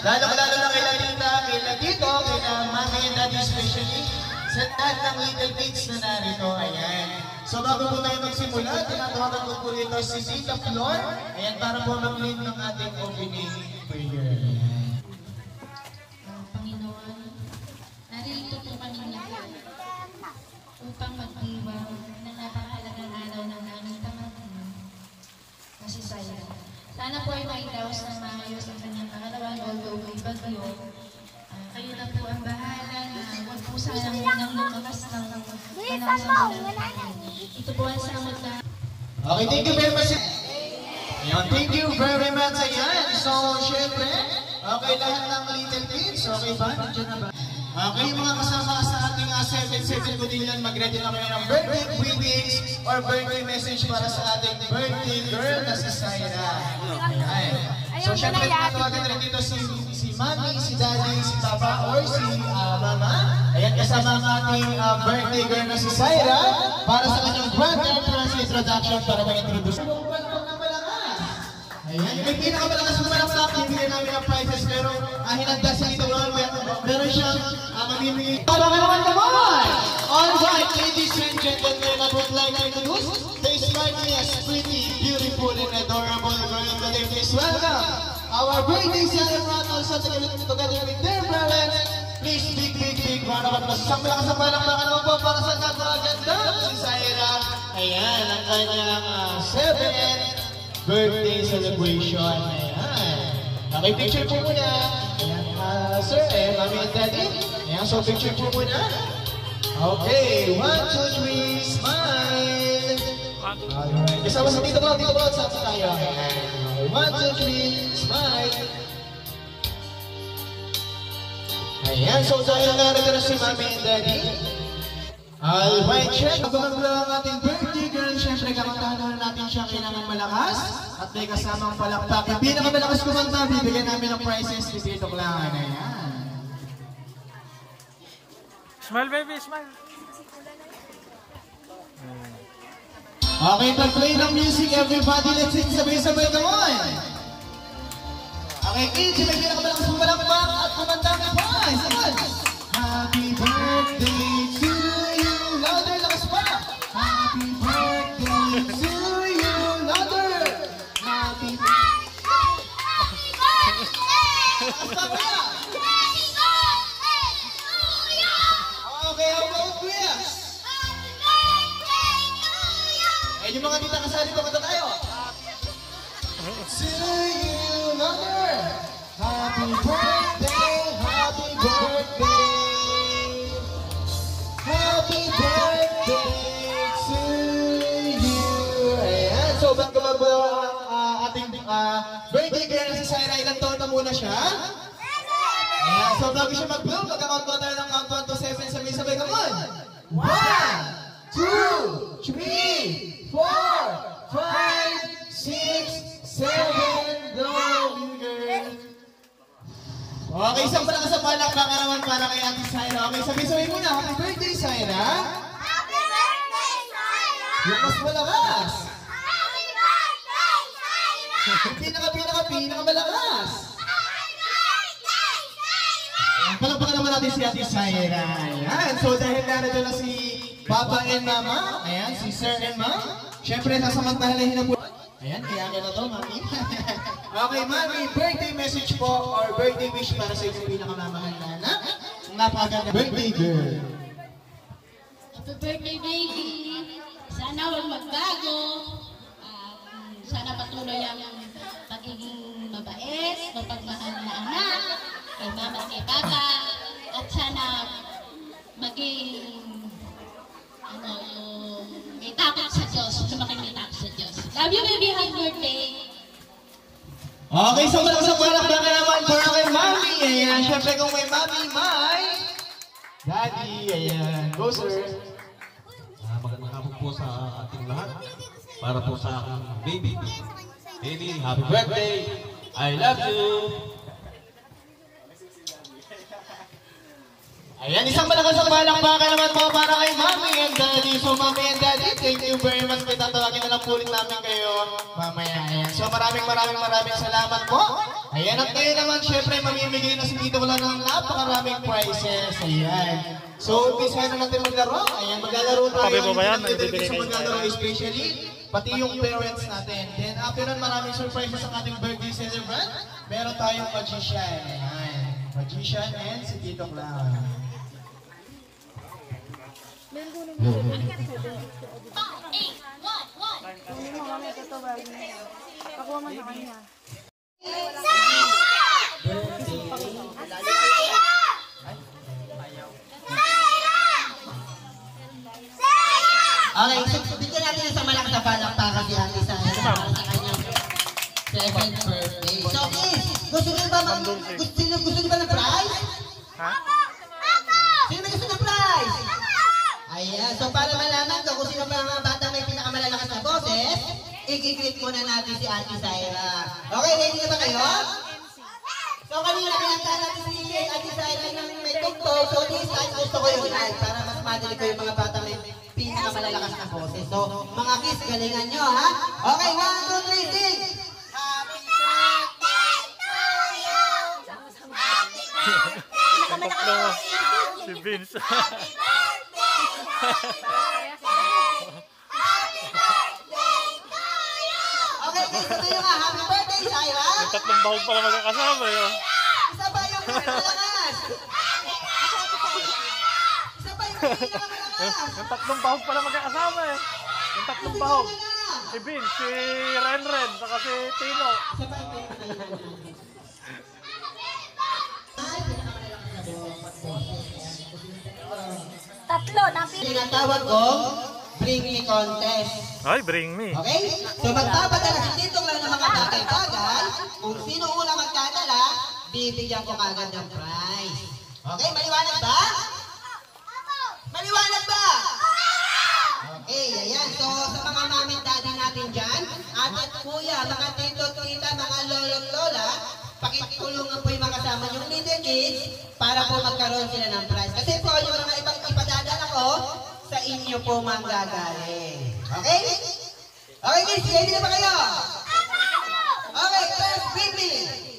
Lalong-lalo na kay Latita, kay Latito, kay Mami and Daddy especially, sa lahat ng little kids na narito. Ayan. So bago po tayo magsimula, tinatawagan ko po rito si Tita Flor. Ayan, para po mag-lead ng ating opening prayer. Panginoon, narito po kami lahat upang magdiwang ng napakahalagang araw ng aming pamangkin na si Saira. Sana po ay maitaos ng maayos ang kanyang kaarawan, although may bagyo. Kayo na po ang bahala na huwag po sanang munang lumakas ng panahon sa bulan. Ito po ang samot na... Okay, thank you very much. Ayan, thank you very much. Ayan, so syempre, okay lahat ng little kids, okay ba? Nandiyan na ba? Okay, mga kasama sa ating 7-7 Godillion, mag-ready na kayo ng birthday greetings or birthday message para sa ating birthday girl na si Saira. Ayan. So, syempre, tinatawagan rin dito si Mami, si Daddy, si Papa, or si Mama. Ayan, kasama ang ating birthday girl na si Saira para sa kanyang grand entrance introduction para mag-introduce. Ayan, may pinakamalakas ng malaksak, hindi namin ang prizes, pero hinagda sa ito naman, meron siyang mamimigay. Para ka naman naman! Alright, ladies and gentlemen, I would like to introduce the smartest, pretty, beautiful, and adorable girl of the day. Please welcome our birthday celebrant also together with their parents. Please, big round of applause. Isang malakas ang palakpakan mo po para sa napakaganda si Saira. Ayan, ang kanyang 7th birthday celebration. Ayan. Okay, picture po muna. Ayan, sir, Mami and Daddy. Ayan, so picture po muna. Okay, 1, 2, 3, smile. Alright, kasama sa dito ba, sa tayo. Okay, 1, 2, 3, smile. Ayan, so dahil narito na si Mami and Daddy. Alright, check. Abangan mo lang ang ating birthday girl. Siyempre, kakantahan natin siya kailangan malakas. At may kasamang palakpak. Yung pinakamalakas kumanta, bibigyan namin ng prizes. Dito ko lang. Ayan. Smile, baby, smile. Okay, pag-play ng music, everybody, let's sing sabay-sabay. Come on! Okay, kids, may pinakamalakas palakpak at kumanta ng prize. Happy birthday to you. Louder, lakas pa. Happy birthday to you. Louder. Happy birthday. Happy birthday. Lakas pa kuya. Happy birthday to you. Okay, how about kuya? Happy birthday to you. Eh, yung mga tita kasali pa mata tayo. To you. Louder. Happy birthday. Happy birthday. Happy birthday to you! Ayan. So, bago ating birthday girl si Saira, ilang taon na muna siya? Ayan. So, bago siya mag-blow, mag-count ko tayo ng count 1 to 7. Sabay-sabay, come on! 1, 2, 3, 4, 5, 6, 7, go, girl! Okay, isang malakas sa palakpakan naman para kay Ate Saira. Okay, sabi-sabi muna. Happy birthday, Saira! Happy birthday, Saira! Yung mas malakas! Happy birthday, Saira! Yung pinakamalakas! Happy birthday, Saira! Ayan, palakpakan naman natin si Ate Saira. Ayan, so dahil narito na si Papa and Mama, ayan, si Sir and Ma'am, syempre, sasamantalahin na po. Ayan, kaya na to, Mami. Okay, Mami, birthday message po or birthday wish para sa inyong pinakamamahal na anak. Napakaganda birthday girl. Happy birthday, baby! Sana huwag magbago. Sana patuloy ang pagiging mabait, mapagmahal na anak, kay mama at kay papa. At sana maging may takot sa Diyos, lumaking may takot sa Diyos. Love you, baby. Happy birthday! Okay, so malakas ang palakpakan naman para kay Mami. Ayan, syempre kung may Mami, may Daddy. Ayan, go sir. Magandang hapon po sa ating lahat. Para po sa aking baby. Baby, happy birthday! I love you! Ayan, isang malakas ang palakpakan naman po para kay Mami and Daddy. So, Mami and Daddy, thank you very much. May tatawagin na lang po ulit namin kayo mamaya. Ayan. So, maraming salamat po. Ayan, at ngayon naman, syempre, mamimigay na si Tito Wala ng napakaraming prizes. Ayan. So, umpisa na natin maglaro. Ayan, maglalaro tayo. Sabi mo ba yan? Hindi natin Bibigay sa kayo maglalaro especially, pati yung parents natin. Then, after nun, maraming surprises ang ating birthday celebrant. Meron tayong magician. Ayan. Magician and si Tito Clown. Okay, so bigyan natin isang malakas na palakpakan si Ate Sarah para sa kanyang 7th birthday. So, Kiss, gusto niyo ba ng prize? Ha? Sino may gusto ng prize? Ayan, so para malaman ko kung sino pa mga bata may pinakamalalakas na boses, i-click muna natin si Ate Sarah. Okay, ready na ba kayo? So kanina pinanta natin si Ate Sarah ng may tugtog, so this time gusto ko yung live para mas madali ko yung mga bata may pinakamalalakas na boses. So mga kids, galingan nyo ha? Okay, 1, 2, 3, sing! Happy birthday to you! Happy birthday! Si Vince. Happy birthday! Happy birthday to you! Okay, kids, sabi nyo nga, happy birthday, Sarah! Yung tatlong bahog pala magkakasama yun. Isa ba yung pinakamalakas? Isa ba yung pinakamalakas? Yung tatlong bahog pala magkakasama eh. Yung tatlong bahog. Si Vince, si Renren, saka si Tino. Isa ba yung pinakamalakas? Tatlo, napili. Tinatawag kong Bring Me Contest. Ay, bring me. Okay? So magpapadala si Tito lang ng mga bagay-bagay. Kung sino una magdadala, bibigyan ko kagad ng prize. Okay, maliwanag ba? Maliwanag ba? Okay, ayan. So sa mga mami at daddy natin dyan, ate at kuya, mga tito, tita, mga lolo at lola, pakitulungan po yung mga kasama yung little kids para po magkaroon sila ng prize. Kasi po yung mga ibang ipadadala ko, sa inyo po manggagaling. Okay? Okay kids, ready na ba kayo? Okay, first baby.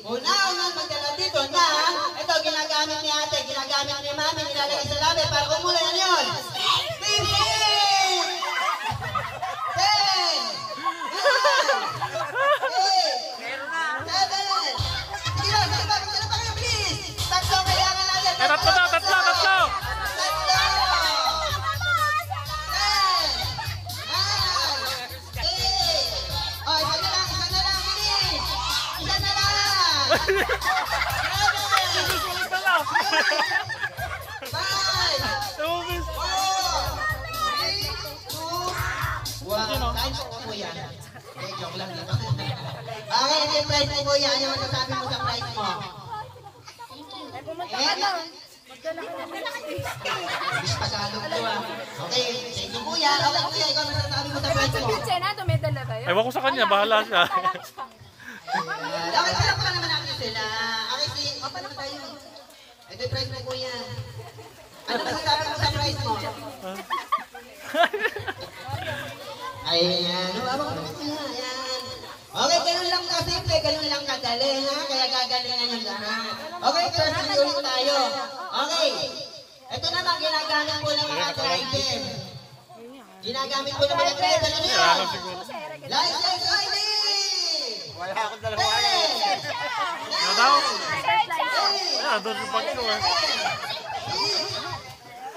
Una-una magdala dito na, ito ginagamit ni ate, ginagamit ni mami, nilalagay sa labi para kumula yan yun. 15! 10! 9! 8! 7! Sige ba, magdala pa kayo, please! Tatlo kailangan natin. Tatlo! Susunod na lang. 5! 4! 3! 2! 1! Time po yan. Joke lang dito. Okay, ito yung prize mo kuya. Ano yung masasabi mo sa prize mo? Bis pasalong ko ah. Okay, thank you kuya. Okay kuya, ikaw masasabi mo sa prize mo? Ewan ko sa kanya, bahala siya. Okay, pala pa naman natin sila. Okay, sige, paano tayo? Ito yung prize mo kuya. Ano masasabi mo sa prize mo? Ayan, huwag ko naman kuya. Ayan. Okay, ganun lang kasimple, ganun lang kadali ha. Kaya gagalingan yung lahat. Okay, first ulit tayo. Okay. Ito naman, ginagamit po ng mga driver. Ginagamit po ng mga driver. Ano yun? License ID! Wala akong dalawa yan. Ano daw? Ah, doon yung pag ko eh.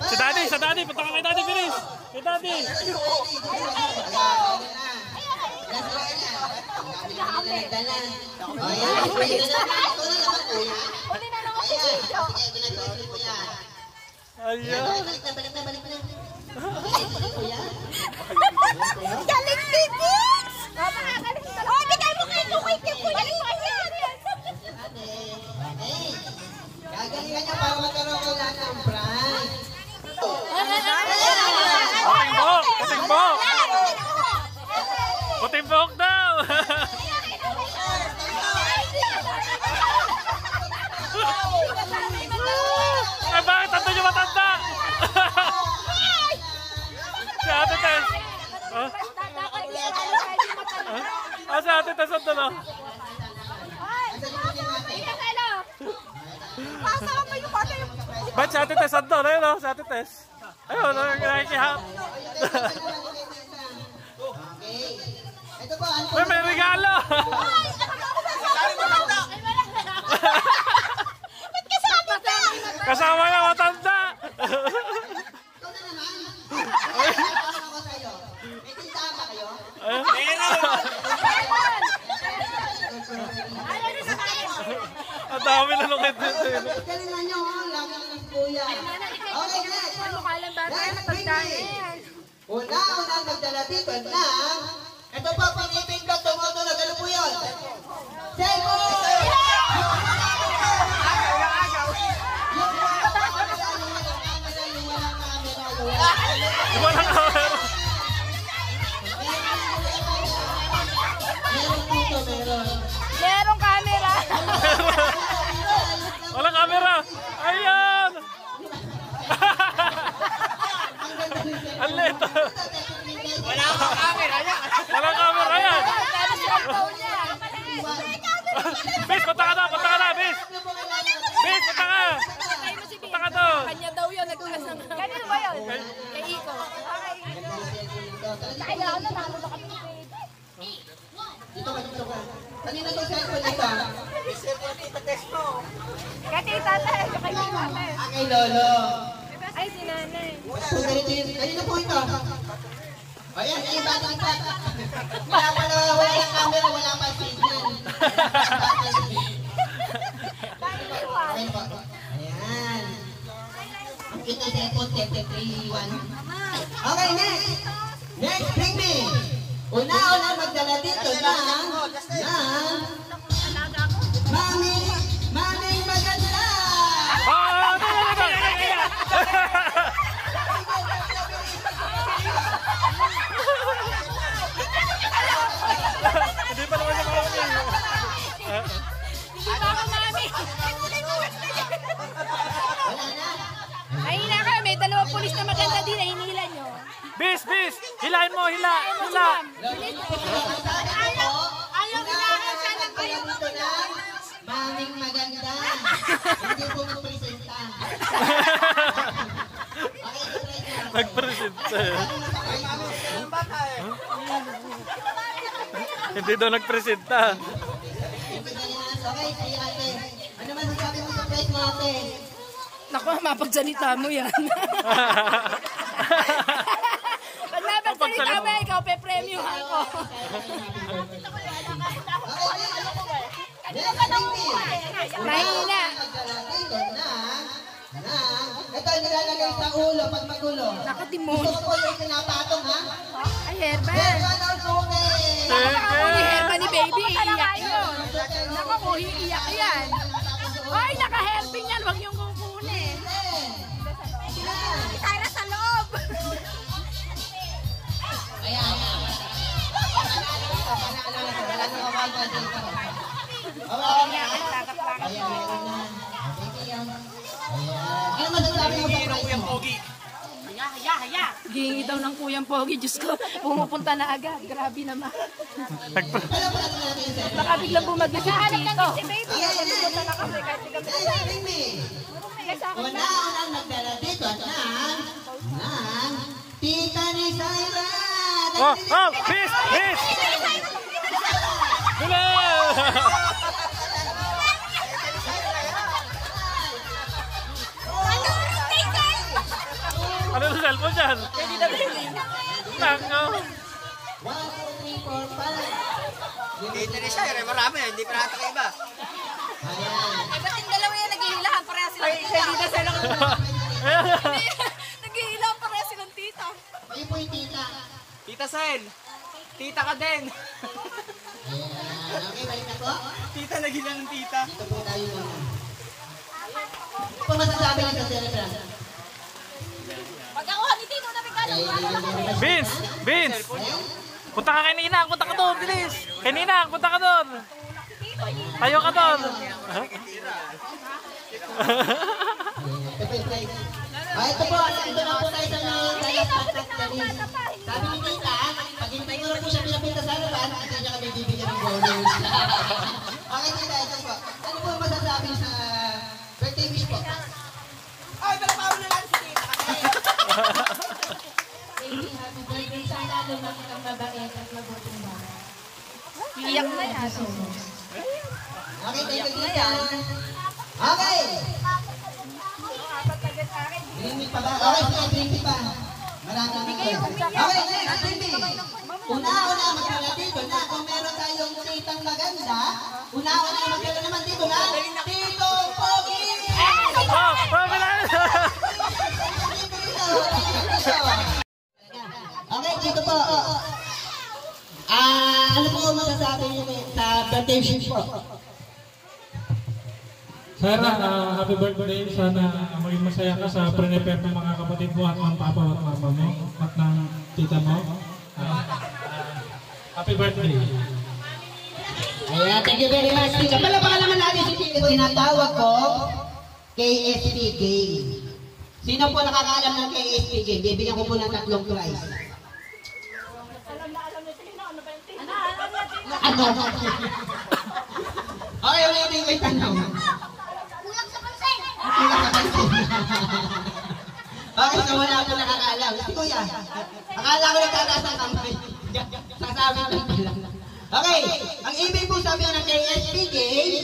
Sa daddy, punta ka kay daddy, bilis! Kay daddy! Ayan! Galing bibig! Oh, bigay mo kayo kay Kim Kuya. Gagalingan niya para magkaroon ko lahat ng prize. Puting buhok! Puting buhok! Puting buhok daw! Eh, bakit tanto nyo matanda? Si Ate Tess! Si Ate Tess ang dala. Ba't si Ate Tess andun? Ayun o, si Ate Tess. Ayun, nakikihap. Okay. Ito po, ano po? May regalo! Kasama na matanda! Ikaw na naman. Ano ko sa'yo? May tindahan ba kayo? Ang dami na lukit dito. Galingan nyo, lagi na ng kuya. Okay, next. Next, bring me. Una nagdala dito na, ito po, pinipindot, tumutunog. Ano po yun? Cellphone! Walang camera. Merong camera. Walang camera. Ayan! Ang lito. Walang camera yan. Bis, punta ka na, bis. Bis, punta ka. Punta ka doon. Kanya daw yun, nagkasang. Kanino ba yun? Kay Iko. Kaya ako na kami. Dito ka. Kanina yung cellphone nito. Kay tita tayo, kay mama. Kay Lolo. Ay, si nanay. So, ganito yun. Kanina po ito. Ayan, yung batang tat. Wala pa na, wala yung camera, wala pa signal. Ayan po. Ayan. Ang kita cellphone, 3331. Okay, next. Next, bring me. Una magdala dito ng Maming Maganda! Hindi pa naman sa mga Hindi pa ako mami. Wala na. Mahina ka, may dalawang pulis na maganda din na hinila nyo. Bis! Hilahin mo, hila! Ayaw hinahan siya ng kayo Dito na, Maming Maganda. Hindi po magpresenta. Nagpresenta. Hindi daw nagpresenta. Okay, si ate. Ano masasabi mo sa price mo, ate? Naku, mapagsalita mo yan. Pag napagsalita mo, ikaw pe-premium ako. Mahina. Ito nilalagay sa ulo pag magulo. Nakatimon. Gusto ko yung pinapatong, ha? Ay, Herban. Herban ang suki! Naku, ni Herban ni baby, iiyak yun. Naku, iiyak yan. Ay, naka-Herbin yan, huwag yung kukunin. Tara sa loob. Ayan. Wala na kawaga dito. Ayan, meron na. Ayan. Ano masasabi mo sa price mo? Gingi daw ng Kuyang Pogi, Diyos ko, pumupunta na agad. Grabe naman. Alam mo natin natin yung Baka biglang bumagyo si Chito. Sabi me. Unang nagdala dito ng tita ni Syra. Oh! Bis! Hila! Ano sa cellphone dyan? Nako! 1, 2, 3, 4, 5. Dito ni siya, marami, hindi pa natin iba. Ayan. Ba't yung dalawa yan naghihilahan? Pareha silang tita. Naghihilahan pareha silang tita. Kayo po yung tita. Tita Sel, tita ka din. Ayan. Okay, balik na po. Tita nagilan ng tita. Dito po tayo muna. Ano po masasabi niyo sa Cerebral? Pag ako ni Tito na regalo, Vince! Punta ka kay Ninang, punta ka doon, bilis! Kay Ninang, punta ka doon! Tayo ka doon! Ito po, ito na po tayo sa last. Sabi ni Tita, pag hindi mo na po siya pinapinta sa harapan, hindi niya kami bibigyan ng bonus. Okay, Tita, ito po. Ano po masasabi sa birthday wish po? pala na lang si tita Kaden. Baby, happy birthday. Sana lumaki kang mabait at mabuting bata. Iyak na yan. Okay, thank you, tita. Okay. Drinky pa ba? Okay, sige, drinky pa. Maraming dito. Okay, next, drinky. Una-una, magkala dito na. Kung meron tayong titang maganda, una-una, magkala naman dito na. Tito Pogi! Okay, dito po. Ano po masasabi niyo sa birthday wish po? Sir, happy birthday. Sana maging masaya ka sa prepare ng mga kapatid mo at ng papa at mama mo at ng tita mo. Happy birthday. Ayan, thank you very much. Tita, palapakan naman natin si Tito. Tinatawag ko KSP Game. Sino po nakakaalam ng KSP Game? Bibigyan ko po ng 3 prize. Ano? Okay, ulitin ko yung tanong. Kulang sa pansin. Okay, so wala ako nakakaalam. Si Kuya, akala ko nagtataas ang kamay. Sasabi ko pala. Okay, ang ibig po sabihin ng KSP Game,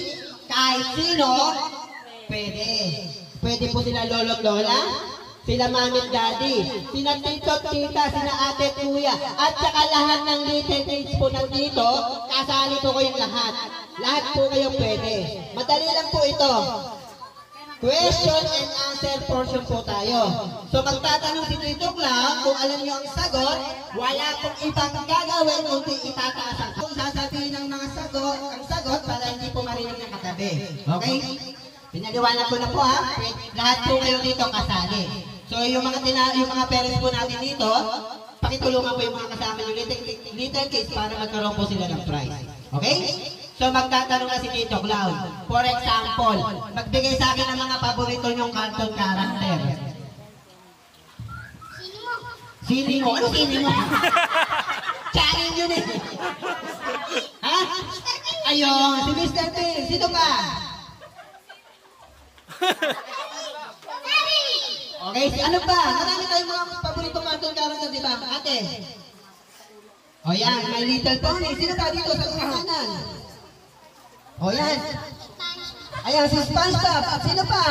kahit sino, pwede. Pwede po sila lolo at lola, sila mami at daddy, sila tito at tita, sila ate at kuya, at saka lahat ng little kids po nandito, kasali po kayong lahat. Lahat po kayo pwede. Madali lang po ito. Question and answer portion po tayo. So magtatanong si Tito Clown, kung alam niyo ang sagot, wala pong ibang gagawin kundi itataas ang kung sasabihin ng mga sagot para hindi po marinig ng katabi. Okay? Pinaliwanag ko na po ha. Lahat po kayo dito kasali. So yung mga parents po natin dito, pakitulungan po yung mga kasama yung little kids para magkaroon po sila ng prize. Okay? So magtatanong na si Tito Clown. For example, magbigay sa akin ng mga paborito niyong cartoon character. Sino mo? Ano sino mo? Challenge yun eh. Ha? Ayun, si Mr. P. Sino pa? Okay, ano pa? Marami tayong mga paboritong cartoon character, di ba? Ate? O yan, My Little Pony. Sino pa dito sa kanan? O yan. Ayan, si SpongeBob. Sino pa?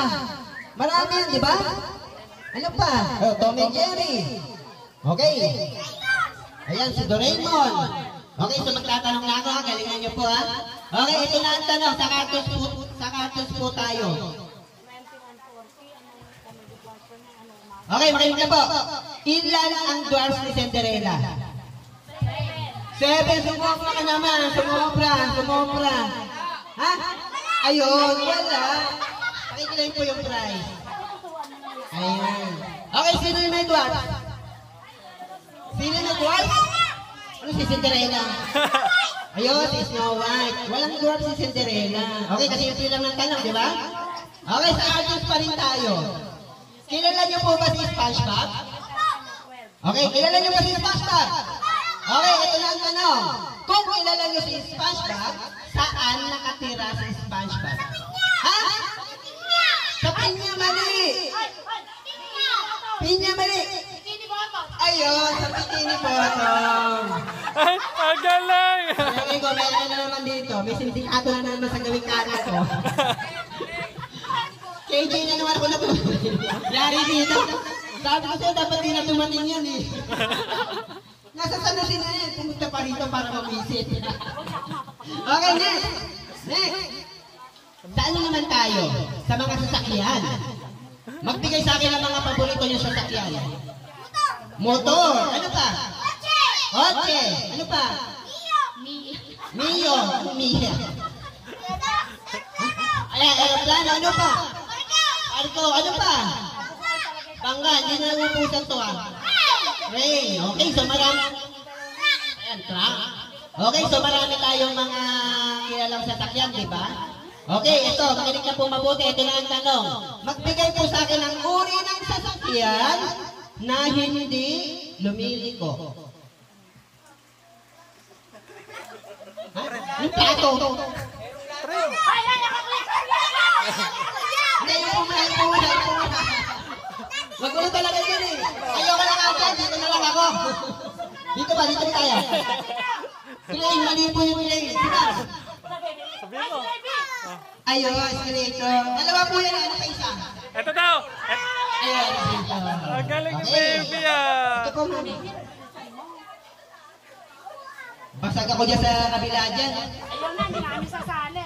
Marami yan, di ba? Ano pa? Oh, Tom and Jerry. Okay. Ayan, si Doraemon. Okay, so magtatanong na ako. Galingan niyo po ha. Okay, ito na ang tanong. Sa cartoons po tayo. Okay, makinig na po. Ilan ang dwarfs ni Cinderella? 7. Sumobra ka naman. Sumobra. Ha? Ayun, wala. Pakikilayin po yung prize. Ayan. Okay, sino yung may dwarfs? Sino yung dwarfs? Ano si Cinderella? Ayun, si Snow White. Walang dwarfs si Cinderella. Okay, kasi yung silang ng tanong, di ba? Okay, sa cartoons pa rin tayo. Kilala niyo po ba si SpongeBob? Okay, kilala niyo ba si SpongeBob? Okay, ito na ang tanong. Kung kilala niyo si SpongeBob, saan nakatira si SpongeBob? Ha? Sa pinya, mali! Pinya, mali! Ayun, sa Bikini Bottom. Ay, ang galing! Sabi ko, meron na naman dito. May sindikato na naman sa gawing kanan ko. KJ na naman ako na po. Yari dito. Sabi ko sa'yo, dapat di na tumating yan eh. Nasa sanusin na yan. Pumunta pa rito para mamisit. Okay, next. Saan na naman tayo? Sa mga sasakyan. Magbigay sa akin ng mga paborito niyo sa sasakyan. Motor. Ano pa? Kotse. Ano pa? Mio. Ayan, aeroplano. Ano pa? Arko. Ano pa? Bangga. Hindi na nagupusan to ah. Rain. Okay, so marami. Ayan, truck. Okay, so marami tayong mga kilalang sasakyan, di ba? Okay, ito. Makinig na po mabuti. Ito na ang tanong. Magbigay po sa akin ng uri ng sasakyan na hindi lumiliko. Ha? Yung plato. Hindi, yung pumula. Magulo talaga yun eh. Ayoko lang ata, dito na lang ako. Dito ba? Dito tayo. Train, mali po yung train. Sina? Sabihin mo. Ayun, escalator. Dalawa po yan, ano pa isa? Ito daw. Ayun, escalator. Ang galing ni baby ah. Ito po, mami. Basag ako dyan sa kabila dyan. Ayaw na, hindi na kami sasali.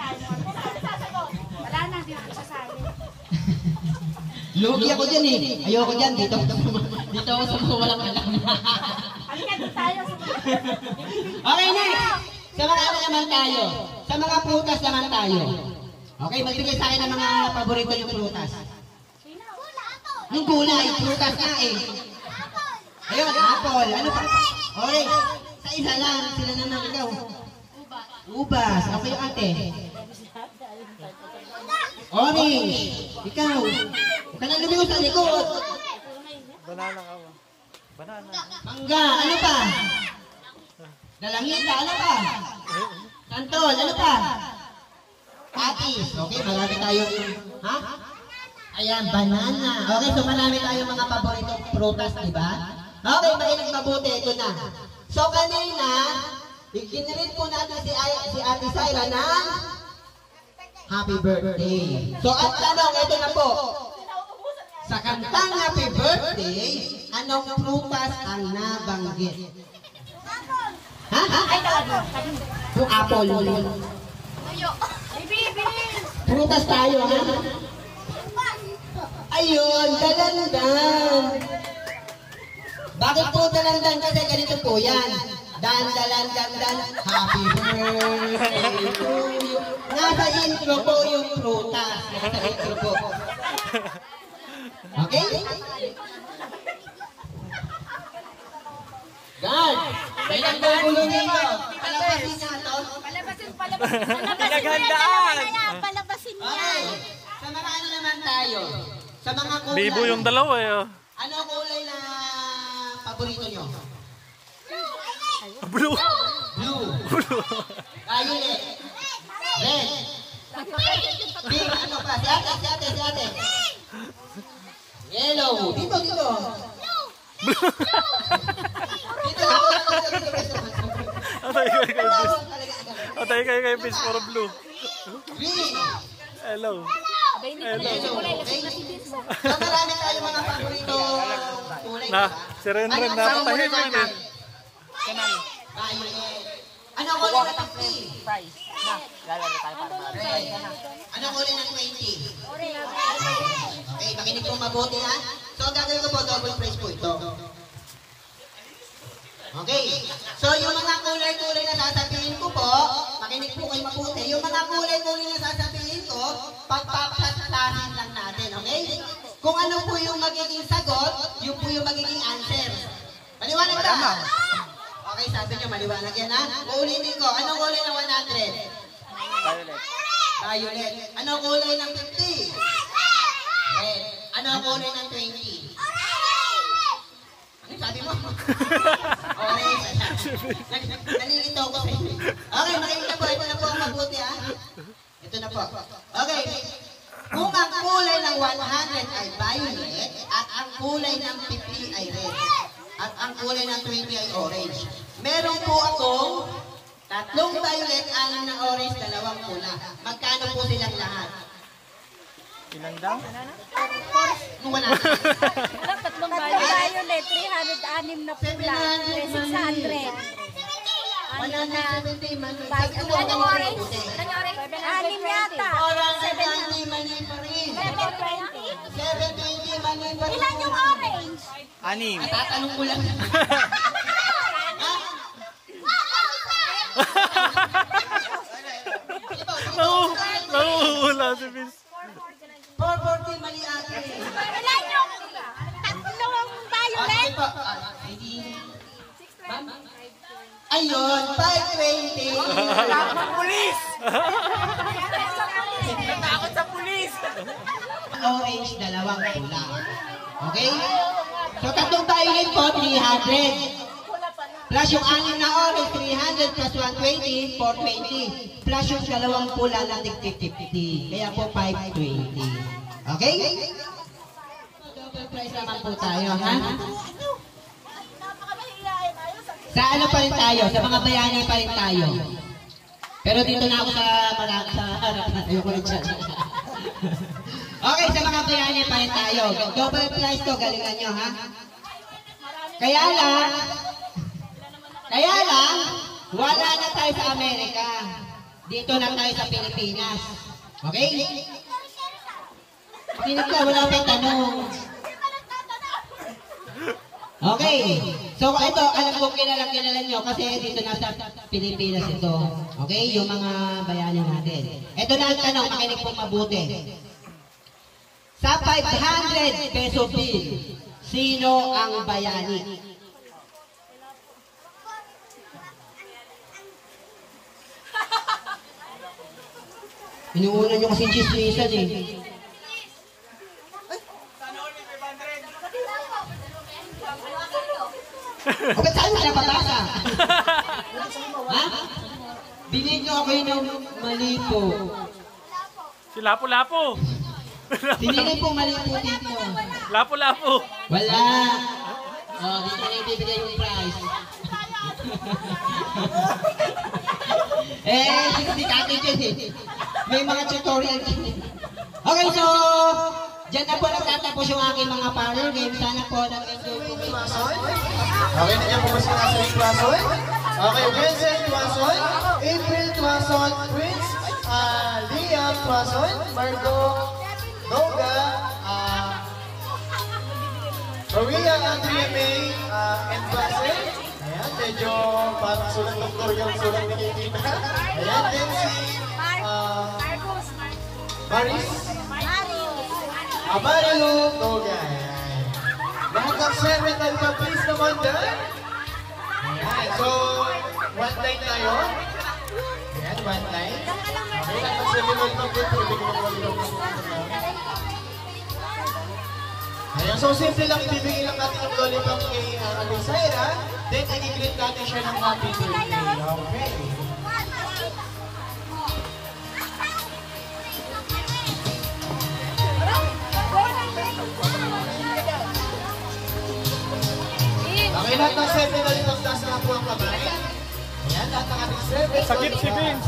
Wala na, hindi na kami sasali. Lugi ako dyan eh. Ayoko dyan. Dito ako sa mga walang alam. Halika doon tayo. Okay, next. Sa mga ano naman tayo. Sa mga prutas naman tayo. Okay, magbigay sa akin ng mga paborito yung prutas. Yung gulay, prutas na eh. Ayun, apple. Ano pa? Okay. Sa isa lang, sila naman ikaw. Ubas. Okay, ate. Orange. Ikaw. Huwag ka na lumiw sa likod. Banana ka mo. Banana. Mangga. Ano pa? Dalangita. Ano pa? Santol. Ano pa? Patis. Okay, marami tayo. Ha? Ayan, banana. Okay, so marami tayong mga paboritong prutas, diba? Okay, makinig mabuti. Ito na. So kanina, ikinirit po natin si Ate Syra ng happy birthday. So ang tanong, ito na po. Sa kantang happy birthday, anong prutas ang nabanggit? Ha? Ay, talaga. Yung apple. Prutas tayo, ha? Ayun, dalandan. Bakit po dalandan? Kasi ganito po yan. Dan, happy birthday to you. Nasa intro po yung prutas. Nasa intro po. Okay? God, may nagbagulo dito. Palabasin na ito. Palabasin. Pinaghandaan. Palabasin niya. Okay. Sa mga ano naman tayo? Sa mga kulay. Bibo yung dalawa eh. Oh. Ano kulay na paborito nyo? Blue. Blue. Violet. Red. Pink. Ano pa? Si ate. Yellow. Dito. Dito. Atay kay Vince for blue. Green. Hello. Yellow. So marami tayo mga paborito kulay. Na, si Renren napatahin mo yun eh. Violet. Ano kulay na takti? Price. Na, lalaro tayo para Red. Ano kulay ng 20? Okay, makinig po mabuti ha. So ang gagawin ko po, double price po ito. Okay, so yung mga kulay-kulay na sasabihin ko po, makinig po kayo mabuti. Yung mga kulay-kulay na sasabihin ko, pagpaplaslasin lang natin, okay? Kung ano po yung magiging sagot, yun po yung magiging answer. Maliwanag ba? Okay, sabi nyo maliwanag yan ha? Uulitin ko, anong kulay ng 100? Violet. Violet. Anong kulay ng 50? Red. Anong kulay ng 20? Ano sabi mo? Orange. Nalilito ko sa inyo. Okay, makinig na po. Ito na po ang mabuti ha. Ito na po. Okay. Kung ang kulay ng 100 ay violet at ang kulay ng 50 ay red at ang kulay ng 20 ay orange. Meron po akong tatlong violet, 6 na orange, 2 pula. Magkano po silang lahat? Ilan daw? Kung 100. Tatlong violet, 306 na pula, 600. 170 mali. Anong orange? Anim yata. Orange 70 mali pa rin. 720? 720 mali pa rin. Ilan yung orange? 6. Tatanong ko lang. Nahuhula si Vince. 440 mali ate. Ilan yung tatlong violet? Ayun, 520. Pulis! Natakot sa pulis! Orange, 2 pula. Okay? So, tatlong violet po, 300. Plus yung 6 na orange, 300 plus 120, 420. Plus yung 2 pula na 50. Kaya po 520. Okay? double prize naman po tayo, ha? Sa ano pa rin tayo? Sa mga bayani pa rin tayo. Pero dito na ako sa harap na. Ayoko rin dyan. Okay, sa mga bayani pa rin tayo. Double prize to, galingan nyo, ha? Kaya lang, wala na tayo sa Amerika. Dito na tayo sa Pilipinas. Okay? Kinig ka, wala akong tanong. Okay. So ito, alam ko kilala nyo kasi dito na sa Pilipinas ito. Okay? Yung mga bayani natin. Ito na ang tanong, makinig po mabuti. Sa 500 peso bill, sino ang bayani? Inuuna nyo kasi chismisan eh. O ba't saan ka napatasa? Ha? Binigyan nyo ako yun ng mali po. Si Lapu-Lapu. Sinili po mali po dito. Lapu-Lapu. Wala. O, dito na ibibigay yung prize. Si Kati dyan eh. May mga tutorial dyan eh. Okay, so, dyan na po nagtatapos yung aking mga parlor games. Sana po nag-enjoy po kayo. Okay, nandiyan po ba si Nasrin Tuason? Okay, Vincent Tuason, April Tuason, Prince, Liam Tuason, Margot, Noga, Maria Andrea May, and Basil. Ayan, medyo parang sulat doktor yung sulat ni Kikita. Ayan, then si Maris, Marilu, Noga. Lahat ng servant and please naman dyan. Ayan, so, one line tayo. Ayan, one line. Okay, lahat ng servant and ayan, so simple lang ibibigay lang natin yung lollipop kay Alisera, then i-greet natin siya ng happy birthday. Okay. Okay, lahat ng 7 na rin nasa na po ang kamay. Ayan, lahat ng ating 7. Sakip si Vince.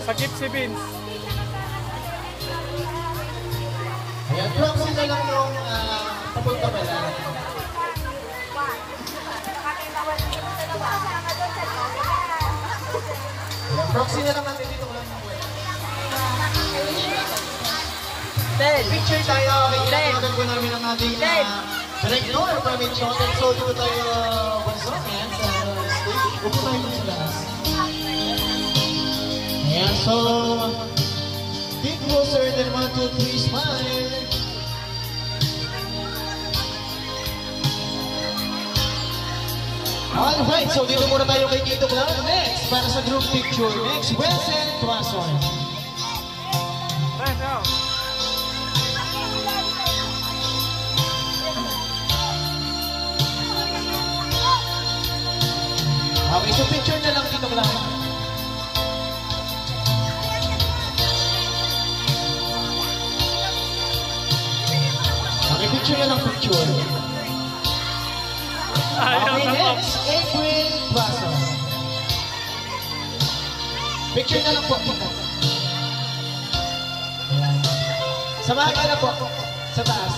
Sakip si Vince. Ayan, proxy na lang yung papunta pala. Ayan, proxy na lang natin dito ko lang. Picture tayo. Okay, kinakagan po namin ang ating director from Inchoten. So, dito tayo banso. Ayan, sa stage. Upo tayo dito sa lakas. Ayan, so, get closer than 1, 2, 3, smile. Alright, so dito muna tayo kay Tito Clown. Next, para sa group picture. Next, Vincent Tuason. Okay, so picture na lang Tito Clown. Okay, picture na lang picture. Okay, next, April Tuason. Picture na lang po. Samahan ka na po sa taas.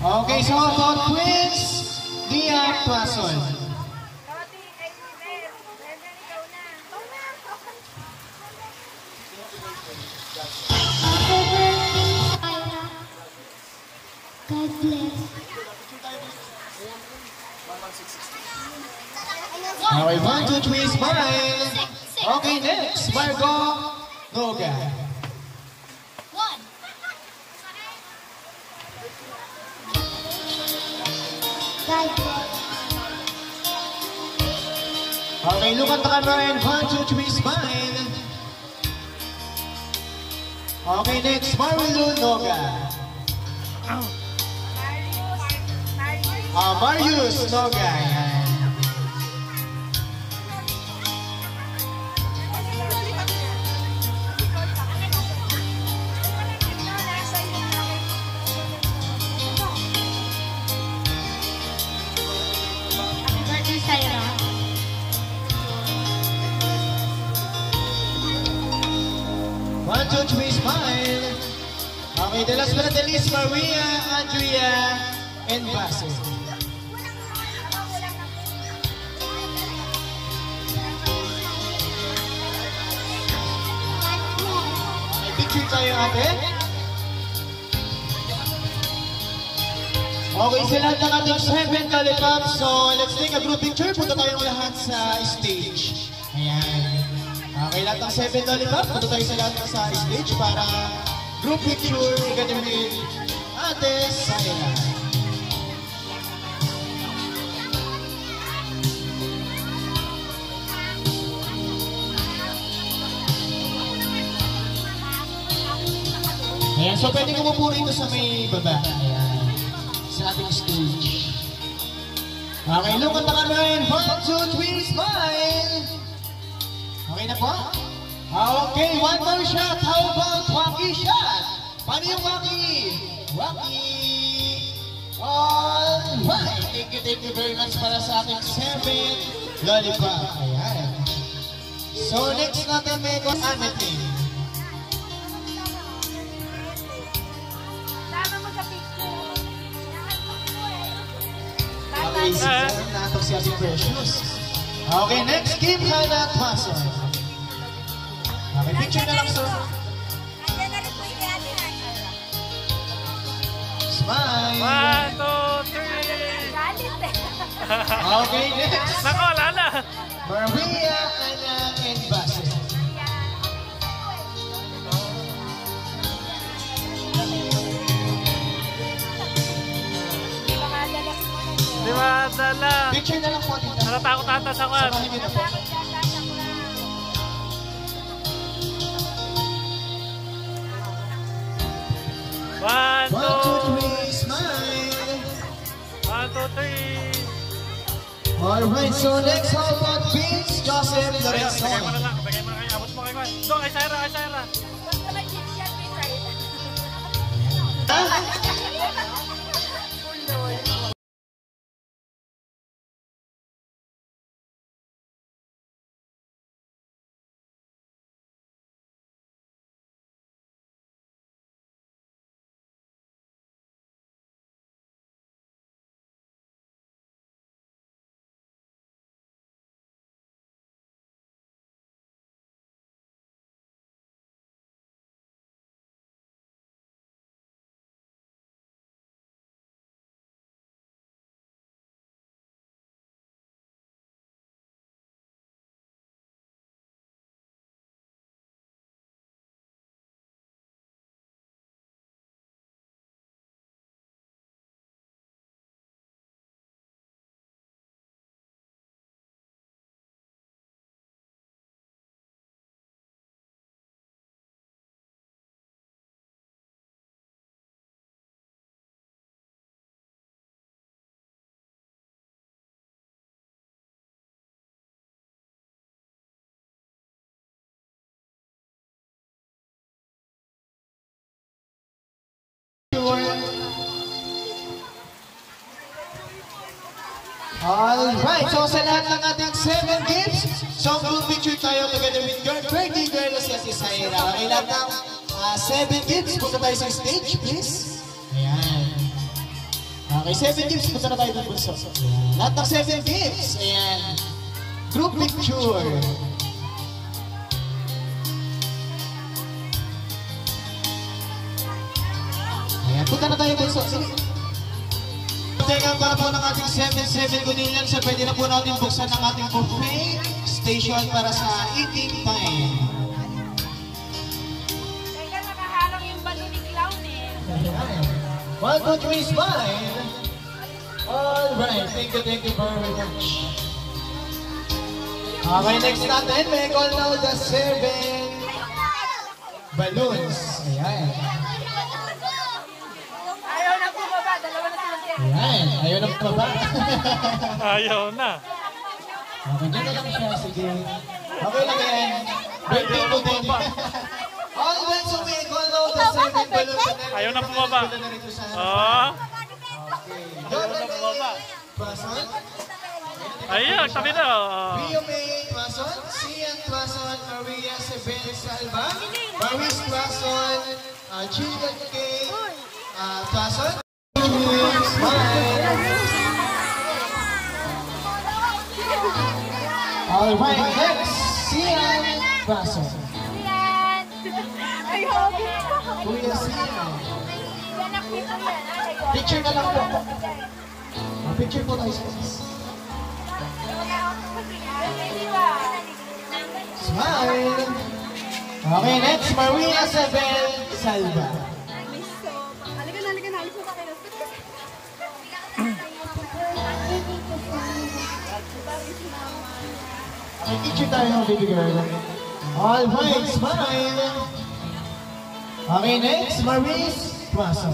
Okay, so about Prince Liam Tuason. God bless. Okay, 1, 2, 3, smile. Okay, next, Margot Noga. God bless. Okay, look at the camera and 1, 2, 3, smile. Okay, next, Marilu Noga. Marius Noga. Okay, the last but not the least, Maria, Andrea, and Basil. May picture tayo ate. Okay, sa lahat ng ating 7 lollipops, so let's take a group picture. Punta tayong lahat sa stage. Ayan. Okay, lahat ng 7 lollipops, punta tayo sa lahat sa stage para group picture together with Ate Saira. Ayan, so pwede ko po rito sa may baba. Ayan. Sa ating stage. Okay, look at the camera. 1, 2, 3, smile! Okay na po? Okay, one more shot. How about Wacky shot? Paano yung Wacky? Wacky! Alright! Thank you very much para sa ating 7 lollipop. Ayan. So next natin may Amity. Okay, natok si Ate Precious. Okay, next game, Hannah Twason. Okay, picture na lang, sir. Smile. 1, 2, 3. Okay, next. Nako, wala na. Maria, Anna, and Basil. Di ba, dala? Picture na lang po, tita. Natatakot ata sa kwan. Samahin niyo na po. One, 1, 2, 3, smile. 1, 2, 3. Alright, so next, how about Vince, Joseph, Lorenzo? Bigay mo na lang. Bigay mo na kayo. Abot mo kayo. Doon, kay Sarah, kay Sarah. Alright, so sa lahat ng ating 7 games, so group picture tayo together with your birthday girl si Ate Saira. Okay, lahat ng 7 games, punta tayo sa stage, please. Ayan. Okay, 7 games, punta na tayo ng bulso. Lahat ng 7 games, ayan. Group picture. Ayan, punta na tayo bulso. Sige. Teka, para po ng ating 7-7 Gunillan, so pwede na po natin buksan ng ating buffet station para sa eating time. Teka, nakaharang yung balon ni Clown eh. 1, 2, 3, smile! Alright, thank you very much. Okay, next natin, may call now the 7 balloons. Ayan. Ayaw na bumaba, dalawa na sila. Ayan, ayaw na baba. Ayaw na. Okay, dyan na lang siya, sige. Okay lang yan. Birthday ko din. Alright, so may call now the 7 balloons. Ayaw na bumaba. Oo. Ayaw na bumaba. Twason? Ayun, sabi na. Rio May Twason, Sian Twason, Maria Sebel Salva, Maris Twason, Julian K. Plason. Smile. Alright, next, Sian Plason. Kuya Sian. Picture na lang po. Picture po tayo, guys. Smile. Okay, next, Maria Isabel Salva. Okay, picture tayo ng baby girl. Alright, smile. Okay, next, Maurice Plaza.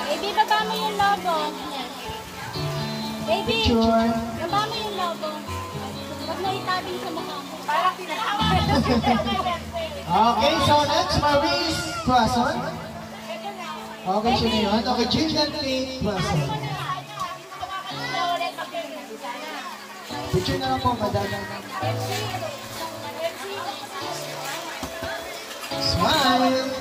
Baby, baba mo yung logo. Baby, Picture. baba mo yung logo. Huwag na itabing sa mukha mo. Parang pinakawa. Okay, so next, Maurice Plaza. Okay, siya na yun. Okay, Julian K. Plaza. Picture na lang po, madami. Smile.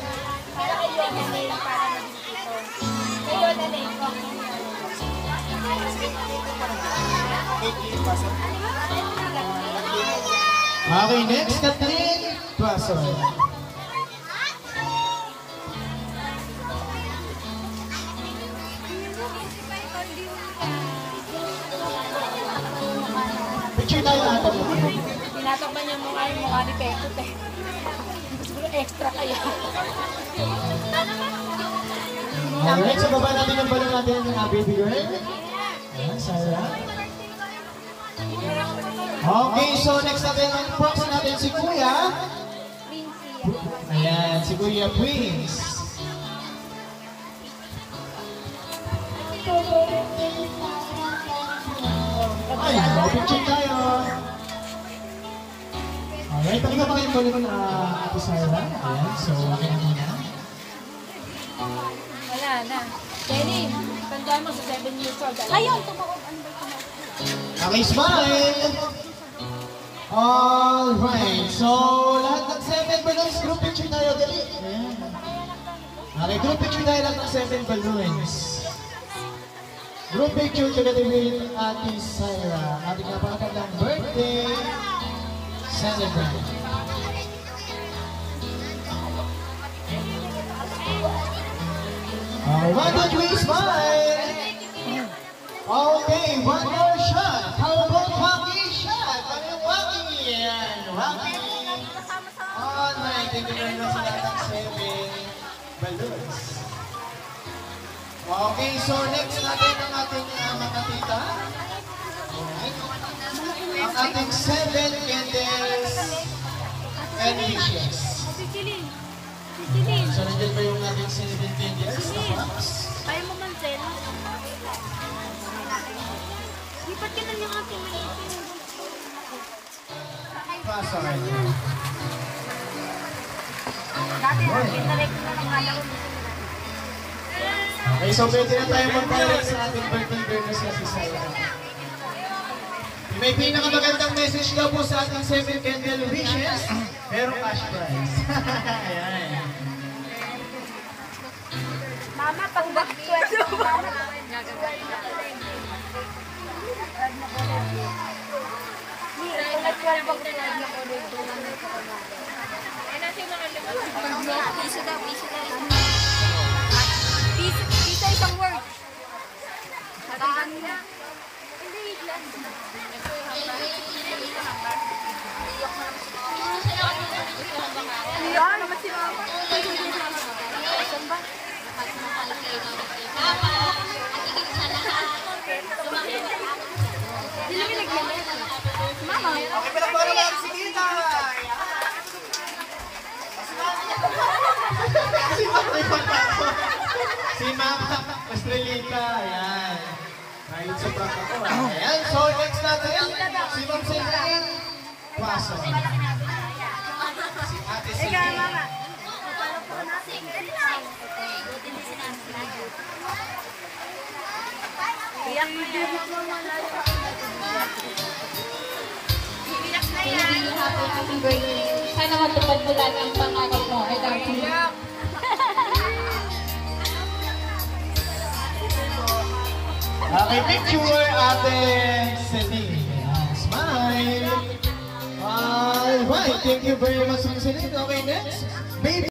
Okay, next, Catherine Plaza. Picture tayo natin. Tinatakpan niya mukha yung mukha ni Pekot eh. Siguro extra kaya. Alright, so baba natin yung balon natin ng baby girl. Ayan, Sarah. Okay, so next natin ang props natin si Kuya. Ayan, si Kuya Prince. Ay, picture tayo. Alright, pakita pa kayo balon na Ate Sarah. Ayan, so okay na muna. Wala na. Jenny, tandaan mo sa 7 years old. Ayun, tumakot. Ano ba ito? Okay, smile! Alright, so lahat ng 7 balloons, group picture tayo, dali. Ayan. Okay, group picture tayo lang ng 7 balloons. Group picture together with Ate Syra, ating napakatandang birthday celebrant. Okay, 1, 2, 3, smile! Okay, one more shot. How about Waki shot? Ano yung Waki? Yan, Waki. Alright, thank you very much sa lahat ng 7 balloons. Okay, so next natin ang ating mga tita. Alright. Ang ating 7 candles and wishes. So nandiyan pa yung ating 7 candles na box. Kaya mo man, Zen. Lipat ka na yung ating maliit. Pasa kayo. Dati, pinarek na ng alam. Okay, so pwede na tayo mag-direct sa ating birthday girl na si Sarah. May pinakamagandang message daw po sa ating 7 candle wishes, pero cash prize. Ayan. Mama, pag back-12. Mama, piso daw, piso daw. Piso isang word. Hataan niya. Hindi, lang. Yan, naman si Mama. Saan ba? Hindi namin nagmamay. Mama. Okay, pero para lang si Gita. Si Mama Estrelita, ayan. Ayun sa prank ako. Ayan, so next natin, si Ma'am Celine Paso. Si Ate Celine. Mama. Iyak na yan. baby. Happy birthday. Sana matupad mo lahat ng pangarap mo. I love you. Okay, picture, Ate Celine. Smile. Alright, thank you very much, Celine. Okay, next. Baby.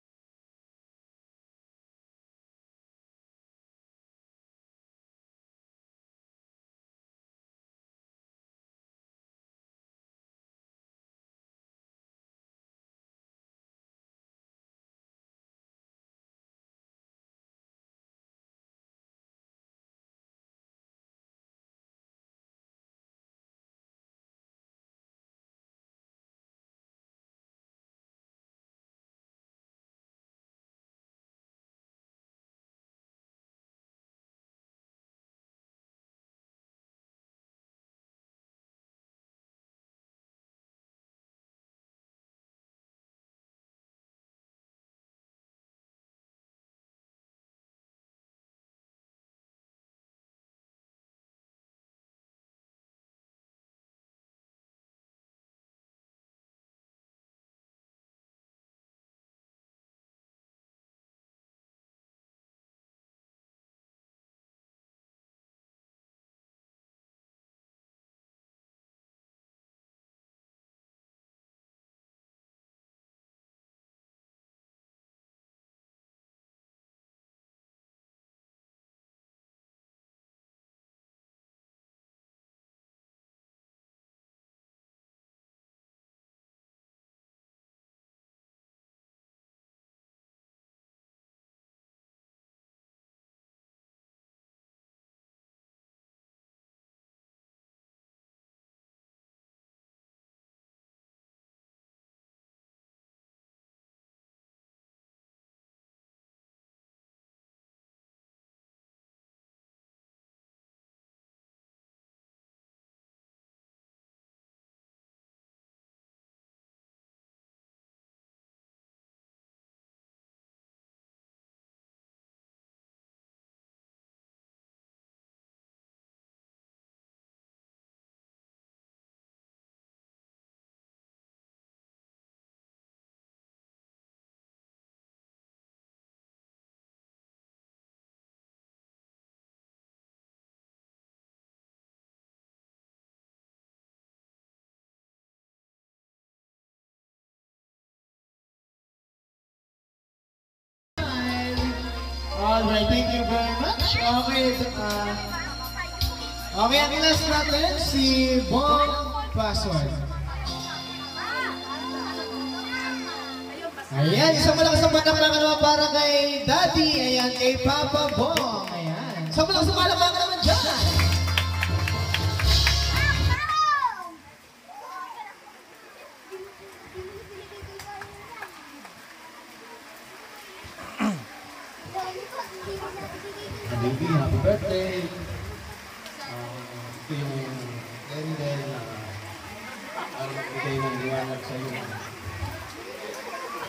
Alright, thank you very much. Okay, ang last natin, si Bong Password. Ayan, isang malakas ang palakpakan naman para kay Daddy. Ayan, kay Papa Bong. Ayan. Isang malakas ang palakpakan naman dyan. Baby, happy birthday! Ito yung candle na para magbigay ng liwanag sa iyong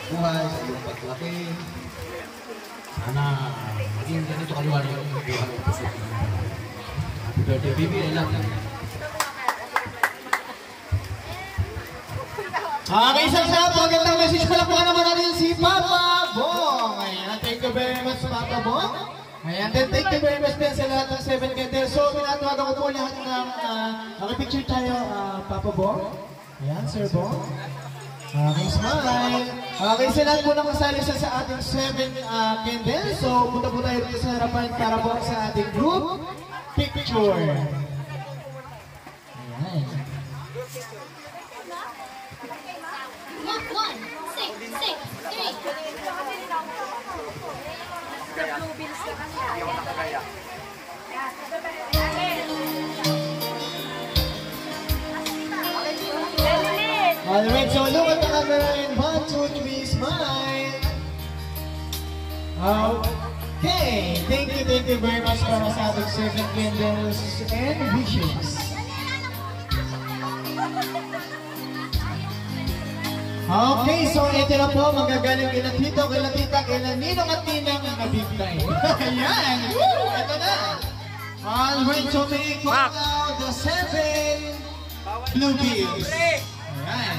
buhay, sa iyong paglaki. Sana maging ganito kaliwanag yung buhay ng puso. Happy birthday, baby! I love you! Isang sa magandang message pala po naman natin si Papa Bong. Ayan, thank you very much, Papa Bong. Ayan, then thank you very much din sa lahat ng 7 candles. So, pinatawagan ko po lahat ng nakipicture tayo, Papa Bong. Ayan, Sir Bong. Okay, smile. Okay, sa lahat po na kasali sa ating 7 candles. So, punta po tayo dito sa harapan para po sa ating group picture. Ayan. 1, 6, 6, 3. Alright, so look at the camera and 1, 2, 3, smile. Okay, thank you very much para sa ating 7 candles and wishes. Okay, so ito na po, magagaling kila Tito, kila Tita, kila Ninong at Ninang na big time. Ayan! Ito na! Alright, so may call now the 7 blue bills. Ayan.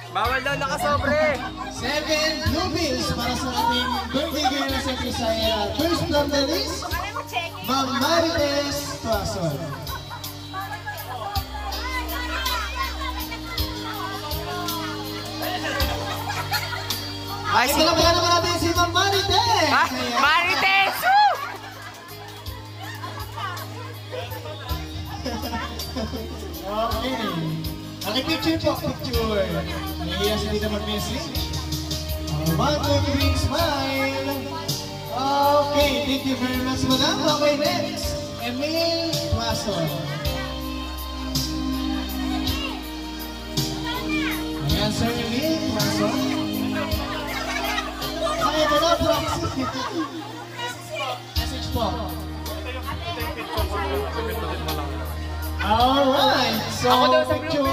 Bawal daw nakasobre. 7 blue bills para sa ating birthday girl na siyempre sa first from the list, Ma'am Marites Tuason. Ay, Ito lang ba naman natin si Ma'am Marites? Ah, Marites! Okay. Nakipicture po, picture. Nahiya si Tita mag-message. 1, 2, 3, smile. Okay, thank you very much, madam. Okay, next. Emil Tuason. Ayan, Sir Emil Tuason. Okay, ito na, proxy. Message po. Alright, so picture.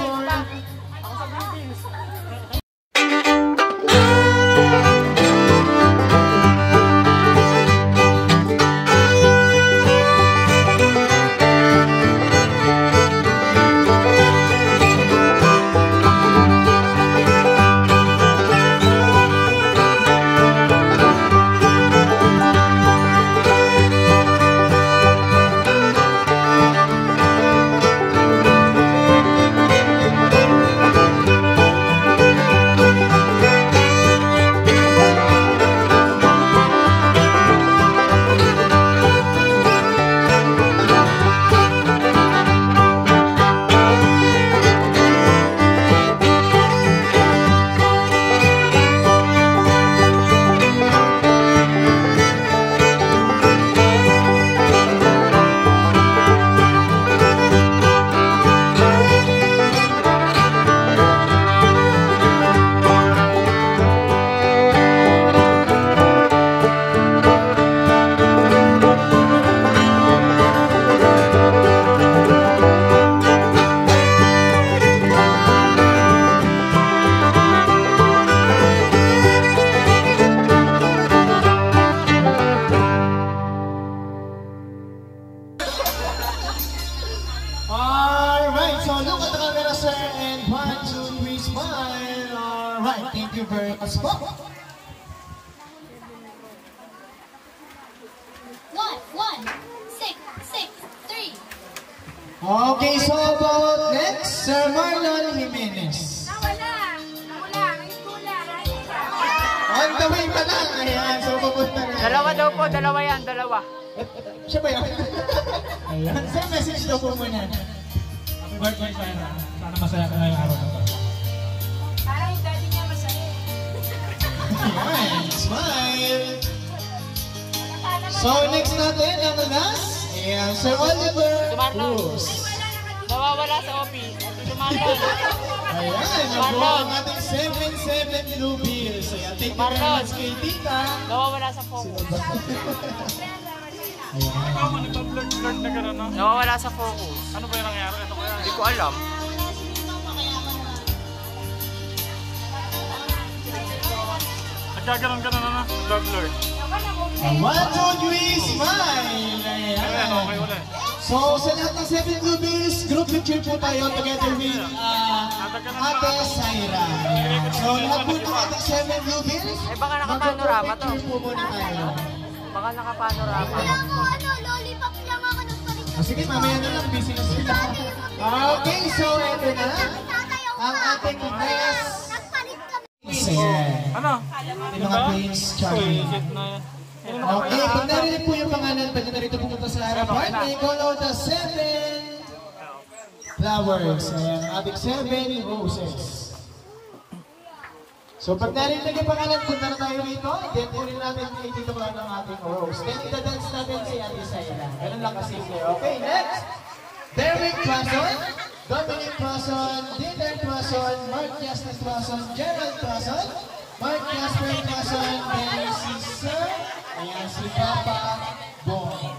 Alright, so look at the camera, sir, and 1, 2, 3, smile. Alright, thank you very much po. 1, 6, 3. Okay, so about next, Sir Marlon Jimenez. On the way pa lang. Ayan, so pupunta na. Dalawa daw po, dalawa yan, dalawa. Siya ba yan? Ayan, sir, message daw po muna. Happy birthday, Sarah. Sana masaya ka ngayong araw na to. Parang yung daddy niya masaya. Ayan, smile. So next natin, ang last, ayan, Sir Oliver Cruz. Nawawala sa office. Lumarlon. Ayan, nabuo ang ating 7 blue bills. Ayan, thank you very much kay Tita. Nawawala sa focus. Ikaw man, nagpa-blurred na gano'n, no? Nawawala sa focus. Ano ba yung nangyari? Ano kaya? Hindi ko alam. Nagkaganon-ganon na, blurred. 1, 2, 3, smile! Ayan, Ayan. okay ulit. So sa lahat ng 7 blue bills, group picture po tayo together with Ate Saira. Ayan. So lahat po ng ating 7 blue bills, Eh baka nakapanorama to. picture po muna tayo. Baka nakapanorama. Lollipop lang ako nagpalit. Sige, mamaya na lang, busy na sila. Okay, so eto na ang ating next. Nagpalit kami. Ayan. Ano? Yung mga Prince Charming. Isip na yan. Okay, pag narinig po yung pangalan, pwede na rito pumunta sa harapan. May call out the 7 flowers. Ayan, ating 7 roses. So pag narinig yung pangalan, punta na tayo rito. Then kunin natin kay Tito Juan ang ating rose. Then ita-dance natin si Ate Saira. Ganun lang kasimple. Okay, next. Derek Tuason, Dominic Tuason, Dieter Tuason, Mark Jasper Tuason, Gerald Tuason, Mark Jasper Tuason, then si Sir, ayan, si Papa Bong.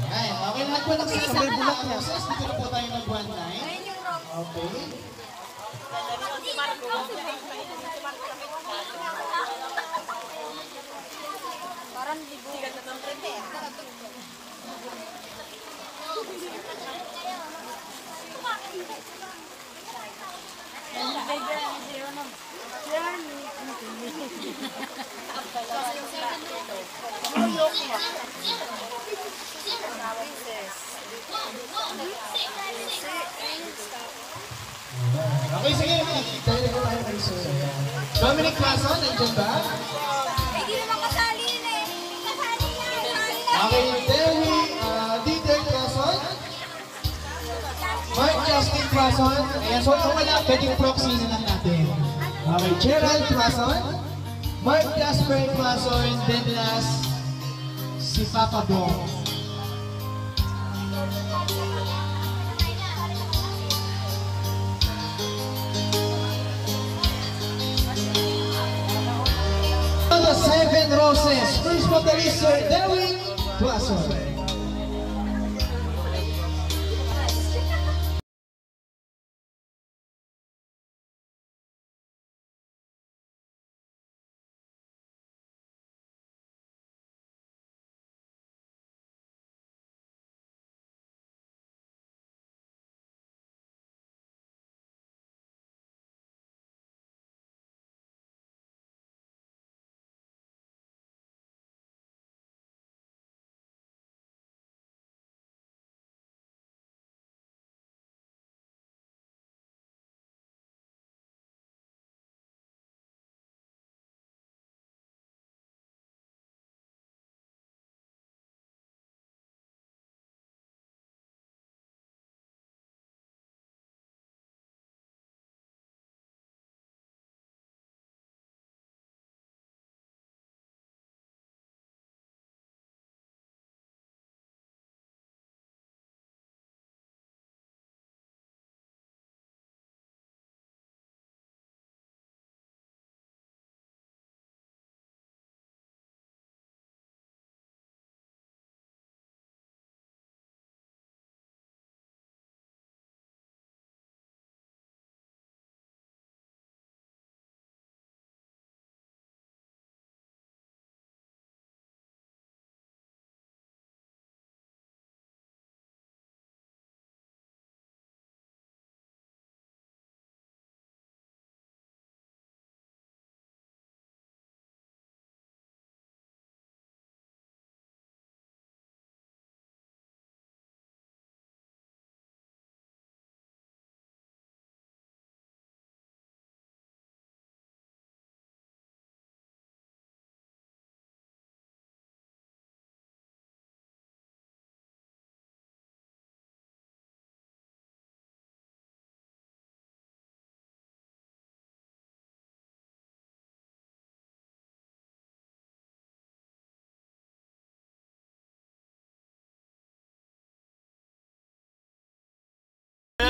Ayan, okay, lahat po lang sa sabay bulak niya. So, dito na po tayo mag-one line. Okay. Parang libo. Okay, sige. Dahil ko tayo kay Sir. Dominic Clason, nandiyan ba? Hindi naman kasali yun eh. Kasali yan. Okay, Dewi, Dieter Clason. Mark Justin Clason. Ayan, so kung wala, pwedeng proxy na lang natin. Okay, Gerald Clason. Mark Jasper Clason. Then last, si Papa Bong. The Seven Roses. First vocalist, Sir Dewi Clason.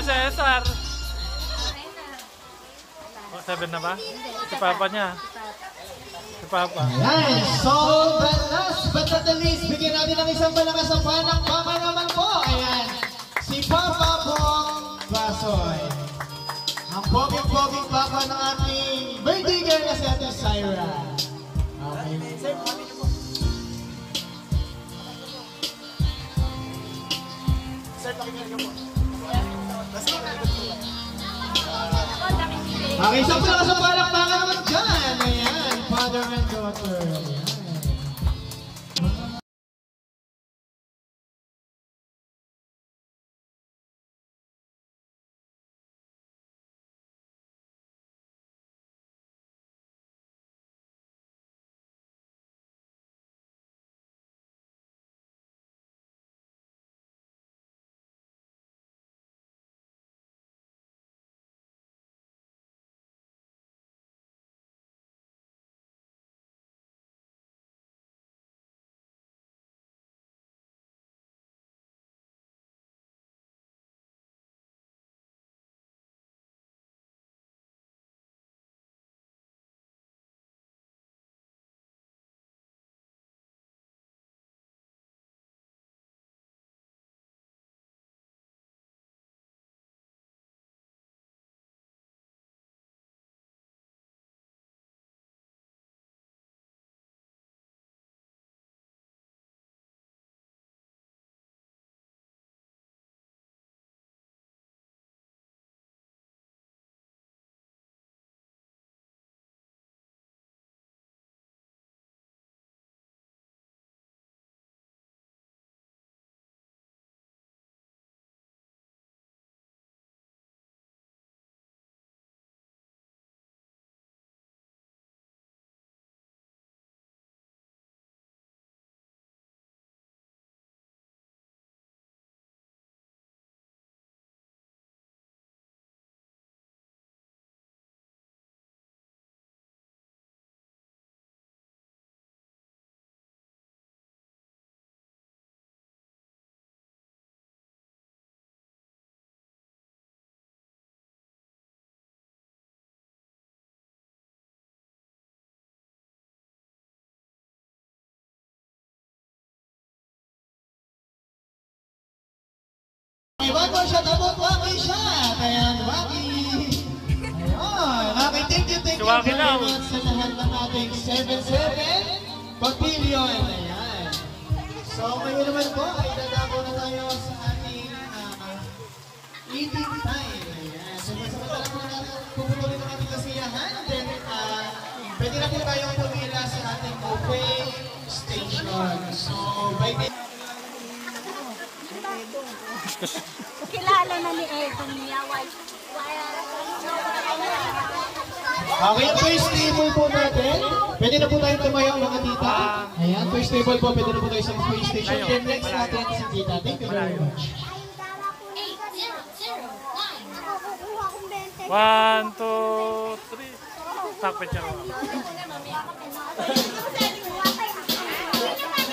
Cesar. Oh, 7 na ba? Si Papa niya. Si Papa. Ayan, so but last but not the least, bigyan natin ng isang malakas na palakpakan naman po. Ayan, si Papa Bong Basoy. Ang poging-poging papa ng ating birthday girl na si Ate Syra. Okay. Okay, isang malakas na palakpakan naman dyan. Ayan, father and daughter. Ayan. Rocky shot. Ayan, Rocky. Ayan. Okay, thank you very much sa lahat ng ating 7-7 Pavilion. Ayan. So, ngayon naman po ay dadako na tayo sa ating eating time. Ayan. So, masamantala po natin puputuloy ng ating kasiyahan. Then, pwede na po tayong pumila sa ating buffet station. So, by the... Kilala na ni Evan niya. Okay, first table po natin. Pwede na po tayong tumayo mga tita. Ayan, first table po. Pwede na po tayo sa space station. Then next natin si tita. Thank you very much. 1, 2, 3. Sakpit siya.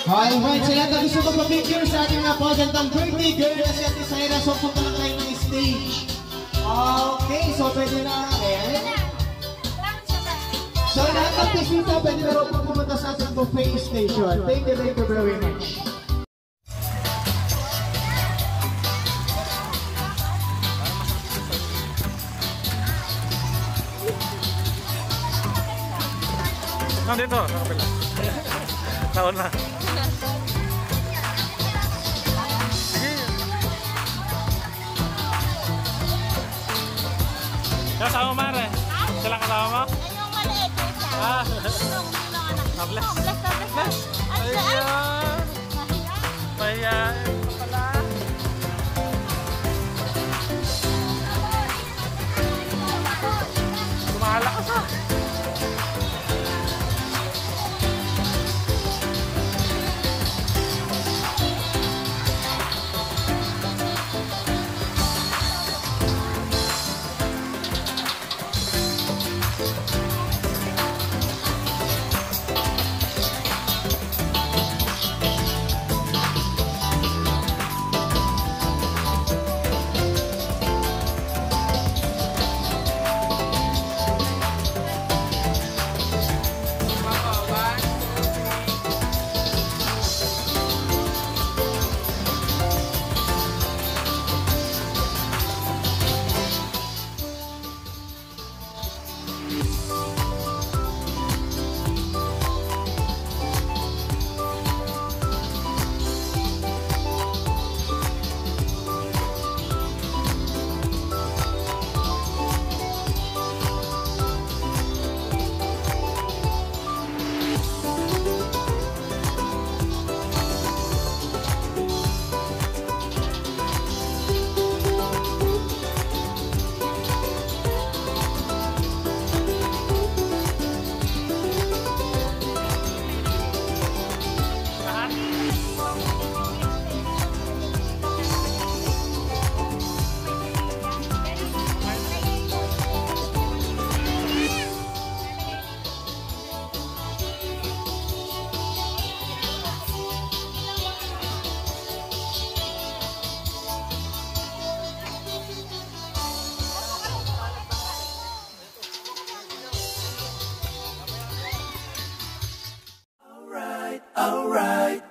Alright, sa lahat na gusto ko pa-picture sa ating napagandang birthday girl na si Ate Syra. So, punta lang tayo ng stage. Okay, so pwede na. Ayan. So, lahat ng bisita, pwede na rin pumunta sa ating buffet station. Thank you very much. Nandito, sa kapila. Taon na. Sige. Kasama mo, Mare? Sila kasama mo? Yung maliit. Bless. Bless. Ayan. Ayan. Pala. Lumalakas ah. Alright.